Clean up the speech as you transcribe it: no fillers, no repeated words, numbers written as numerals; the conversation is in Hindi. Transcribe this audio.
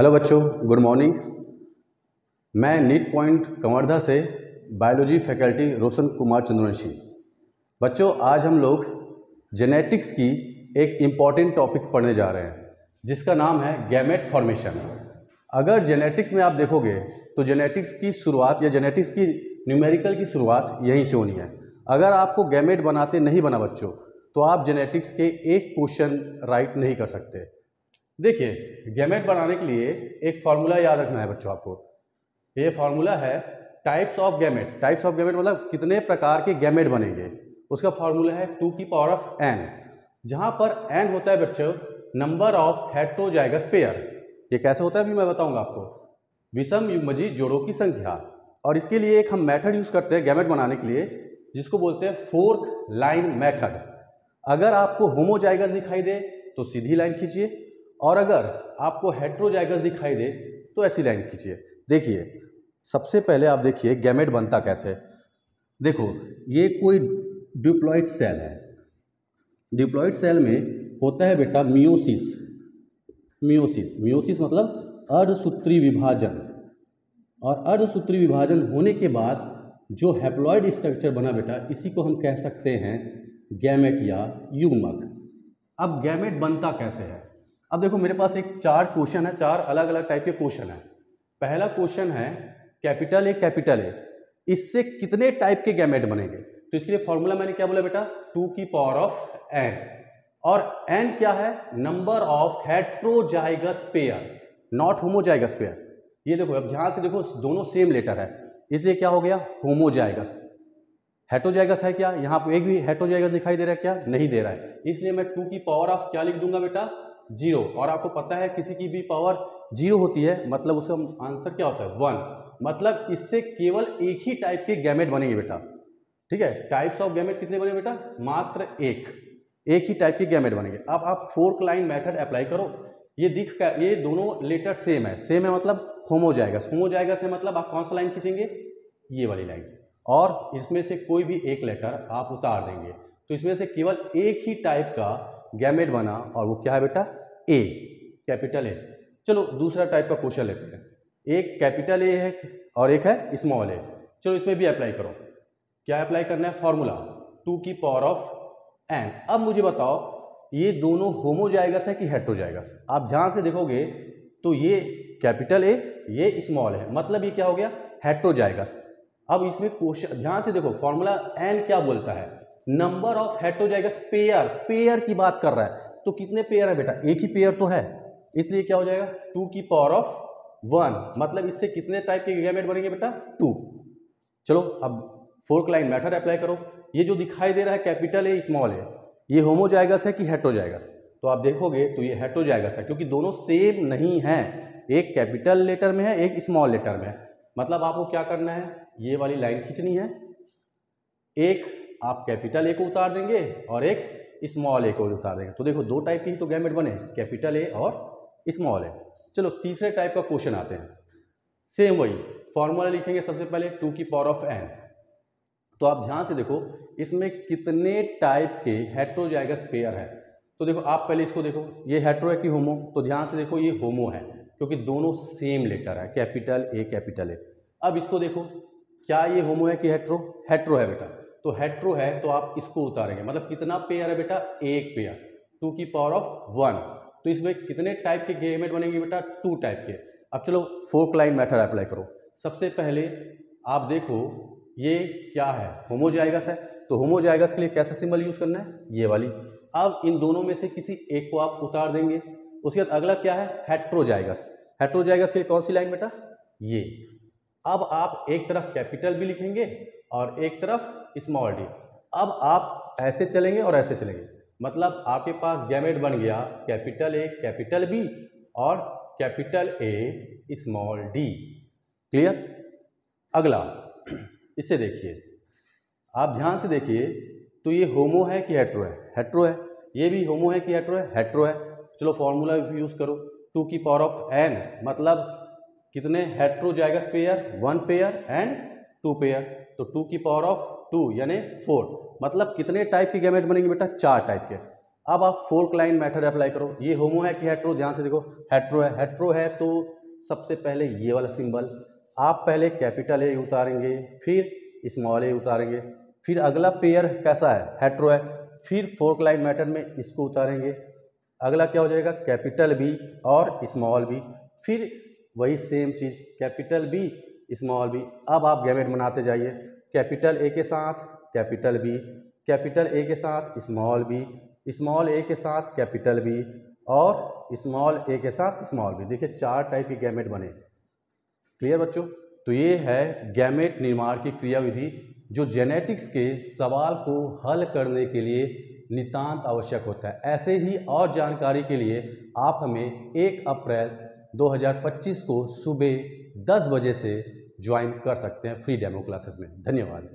हेलो बच्चों, गुड मॉर्निंग। मैं नीट पॉइंट कवर्धा से बायोलॉजी फैकल्टी रोशन कुमार चंद्रवंशी। बच्चों, आज हम लोग जेनेटिक्स की एक इम्पॉर्टेंट टॉपिक पढ़ने जा रहे हैं जिसका नाम है गैमेट फॉर्मेशन। अगर जेनेटिक्स में आप देखोगे तो जेनेटिक्स की शुरुआत या जेनेटिक्स की न्यूमेरिकल की शुरुआत यहीं से होनी है। अगर आपको गैमेट बनाते नहीं बना बच्चों, तो आप जेनेटिक्स के एक क्वेश्चन राइट नहीं कर सकते। देखिए, गैमेट बनाने के लिए एक फार्मूला याद रखना है बच्चों आपको। ये फार्मूला है types of gamete. Types of gamete मतलब कितने प्रकार के गैमेट बनेंगे, उसका फार्मूला है 2 की पावर ऑफ n, जहां पर n होता है बच्चों नंबर ऑफ हेट्रोजाइगस पेयर। ये कैसे होता है अभी मैं बताऊंगा आपको। विषम युग्मजी जोड़ों की संख्या। और इसके लिए एक हम मेथड यूज करते हैं गैमेट बनाने के लिए, जिसको बोलते हैं फोर्क लाइन मेथड। अगर आपको होमोजाइगस दिखाई दे तो सीधी लाइन खींचिए, और अगर आपको हेट्रोजाइगस दिखाई दे तो ऐसी लाइन खींचिए। देखिए, सबसे पहले आप देखिए गैमेट बनता कैसे है। देखो, ये कोई डिप्लॉइड सेल है। डिप्लॉइड सेल में होता है बेटा मियोसिस। मियोसिस मियोसिस मतलब अर्धसूत्री विभाजन। और अर्धसूत्री विभाजन होने के बाद जो हैप्लॉइड स्ट्रक्चर बना बेटा, इसी को हम कह सकते हैं गैमेट या युग्मक। अब गैमेट बनता कैसे है? अब देखो, मेरे पास एक 4 क्वेश्चन है, 4 अलग अलग टाइप के क्वेश्चन है। पहला क्वेश्चन है कैपिटल ए, इससे कितने टाइप के गैमेट बनेंगे? तो इसके लिए फॉर्मूला मैंने क्या बोला बेटा, 2 की पावर ऑफ n। और n क्या है? Number of heterozygous pair, not homozygous pair. ये देखो, अब ध्यान से देखो, दोनों सेम लेटर है, इसलिए क्या हो गया होमोजाइगस। हेट्रोजाइगस है क्या? यहाँ पे एक भी हेट्रोजाइगस दिखाई दे रहा है क्या? नहीं दे रहा है, इसलिए मैं 2 की पावर ऑफ क्या लिख दूंगा बेटा, 0। और आपको पता है किसी की भी पावर 0 होती है मतलब उसका आंसर क्या होता है 1। मतलब इससे केवल एक ही टाइप के गैमेट बनेंगे बेटा। ठीक है, टाइप्स ऑफ गैमेट कितने बनेंगे बेटा? मात्र एक ही टाइप के गैमेट बनेंगे। अब आप फोर्क लाइन मेथड अप्लाई करो। ये दोनों लेटर सेम है मतलब होमोजाइगस। होमोजाइगस है मतलब आप कौन सा लाइन खींचेंगे? ये वाली लाइन। और इसमें से कोई भी एक लेटर आप उतार देंगे, तो इसमें से केवल एक ही टाइप का गैमेट बना, और वो क्या है बेटा? ए, कैपिटल ए। चलो दूसरा टाइप का क्वेश्चन लेते हैं। एक कैपिटल ए है और एक है स्मॉल ए। चलो इसमें भी अप्लाई करो। क्या अप्लाई करना है? फॉर्मूला 2 की पावर ऑफ n। अब मुझे बताओ, ये दोनों होमोजाइगस है कि हेट्रोजाइगस? आप ध्यान से देखोगे तो ये कैपिटल ए, ये स्मॉल है, मतलब ये क्या हो गया? हेट्रोजाइगस। अब इसमें क्वेश्चन ध्यान से देखो, फॉर्मूला n क्या बोलता है? नंबर ऑफ हेट्रोजाइगस पेयर की बात कर रहा है। तो कितने पेयर है बेटा? एक ही पेयर तो है, इसलिए क्या हो जाएगा 2 की पावर ऑफ 1। मतलब इससे कितने टाइप के गैमेट बनेंगे बेटा? 2। चलो अब फोर्क लाइन मेथड अप्लाई करो। ये जो दिखाई दे रहा है कैपिटल ए स्मॉल ए, ये होमोजाइगस है कि हेट्रोजाइगस? तो आप देखोगे तो ये हेट्रोजाइगस है, क्योंकि दोनों सेम नहीं है। एक कैपिटल लेटर में है, एक स्मॉल लेटर में है। मतलब आपको क्या करना है, ये वाली लाइन खींचनी है। एक आप कैपिटल ए को उतार देंगे और एक स्मॉल ए को उतार देंगे। तो देखो, 2 टाइप के ही तो गैमेट बने, कैपिटल ए और स्मॉल ए। चलो तीसरे टाइप का क्वेश्चन आते हैं। सेम वही फॉर्मूला लिखेंगे सबसे पहले 2 की पावर ऑफ n। तो आप ध्यान से देखो, इसमें कितने टाइप के हेट्रोजाइगस पेयर है। तो देखो, आप पहले इसको देखो, ये हेट्रो है कि होमो? तो ध्यान से देखो, ये होमो है, क्योंकि दोनों सेम लेटर है, कैपिटल ए। अब इसको देखो, क्या ये होमो है कि हेट्रो? हेट्रो है बेटा। तो हेट्रो है तो आप इसको उतारेंगे, मतलब कितना पेयर है बेटा? एक पेयर, 2 की पावर ऑफ 1। तो इसमें कितने टाइप के गैमेट बनेंगे बेटा? 2 टाइप के। अब चलो फोर्क लाइन मेथड अप्लाई करो। सबसे पहले आप देखो, ये क्या है? होमोजाइगस है। तो होमोजाइगस के लिए कैसा सिंबल यूज करना है? ये वाली। अब इन दोनों में से किसी एक को आप उतार देंगे। उसके बाद अगला क्या है? हेट्रोजाइगस। हेट्रोजाइगस के लिए कौन सी लाइन बेटा? ये। अब आप एक तरफ कैपिटल भी लिखेंगे और एक तरफ स्मॉल डी। अब आप ऐसे चलेंगे और ऐसे चलेंगे, मतलब आपके पास गैमेट बन गया कैपिटल ए, कैपिटल बी और capital A, small D. Clear? अगला इसे देखिए, आप ध्यान से देखिए, तो ये होमो है कि हेट्रो है? हेट्रो है। ये भी होमो है कि हेट्रो है? हेट्रो है। चलो फॉर्मूला यूज करो, 2 की पावर ऑफ n, मतलब कितने heterozygous pair? 1 pair and 2 pair. तो 2 की पावर ऑफ 2 यानी 4, मतलब कितने टाइप के गैमेट बनेंगे बेटा? 4 टाइप के। अब आप फोर्क लाइन मेथड अप्लाई करो। ये होमो है कि हेट्रो, ध्यान से देखो, हेट्रो है। हेट्रो है तो सबसे पहले ये वाला सिंबल आप पहले कैपिटल ए उतारेंगे, फिर स्मॉल ए उतारेंगे, फिर अगला पेयर कैसा है, हेट्रो है, फिर फोर्क लाइन मेथड में इसको उतारेंगे, अगला क्या हो जाएगा, कैपिटल बी और स्मॉल बी, फिर वही सेम चीज़ कैपिटल बी स्मॉल बी। अब आप गैमेट बनाते जाइए, कैपिटल ए के साथ कैपिटल बी, कैपिटल ए के साथ स्मॉल बी, स्मॉल ए के साथ कैपिटल बी और स्मॉल ए के साथ स्मॉल बी। देखिए 4 टाइप के गैमेट बने। क्लियर बच्चों? तो ये है गैमेट निर्माण की क्रियाविधि जो जेनेटिक्स के सवाल को हल करने के लिए नितांत आवश्यक होता है। ऐसे ही और जानकारी के लिए आप हमें 1 अप्रैल 2025 को सुबह 10 बजे से ज्वाइन कर सकते हैं फ्री डेमो क्लासेस में। धन्यवाद।